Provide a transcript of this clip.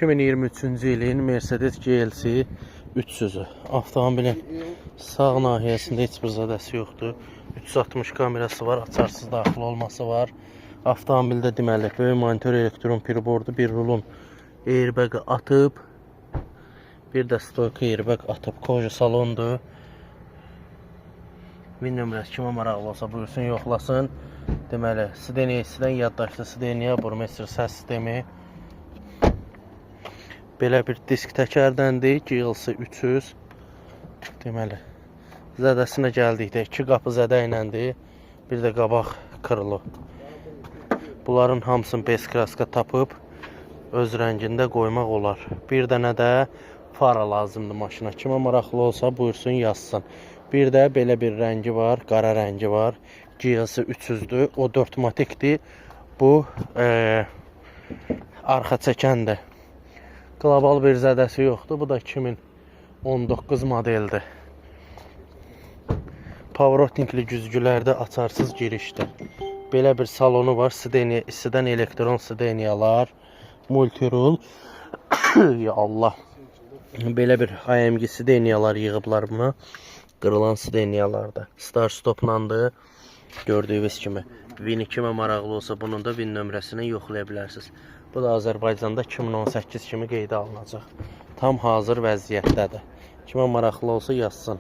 2023-cü ilin Mercedes GLC 300'ü. Avtomobilin sağ nahiyəsində heç bir zədəsi yoxdur. 360 kamerası var, açarsız daxil olması var. Avtomobildə deməli böyük monitor, elektron pirbordu, bir rulun airbag'ı atıb, bir də stoyka airbag atıb, koji salondur. Min nömrəsi kimə maraqlı olsa buyursun, yoxlasın. Deməli, Sideniyasidən yaddaşlı Sideniya, burmestr səs sistemi. Belə bir disk təkərdəndir, GLC 300. Deməli, zədəsinə gəldikdə 2 qapı zədə iləndir, bir də qabaq kırılı. Bunların hamısını bes kraska tapıb, öz rəngində qoymaq olar. Bir dənə də fara lazımdır maşına. Kimə maraqlı olsa buyursun, yazsın. Bir də belə bir rəngi var, qara rəngi var. GLC 300'dür, o 4 matikdir. Bu arxa çəkəndir. Qlobal bir zədəsi yoxdur. Bu da 2019 modeldir. Pavarotingli güzgülərdə açarsız girişdir. Belə bir salonu var. İstidən elektron sideniyalar, multirul. Ya Allah. Belə bir AMG sideniyalar yığıblar buna. Qırılan sideniyalarda. Start stoplandı. Gördüyünüz kimi. Vin kimə maraqlı olsa bunun da Vin nömrəsini yoxlaya bilərsiniz. Bu da Azərbaycanda 2018 kimi qeydə alınacaq. Tam hazır vəziyyətdədir. Kimə maraqlı olsa yazsın.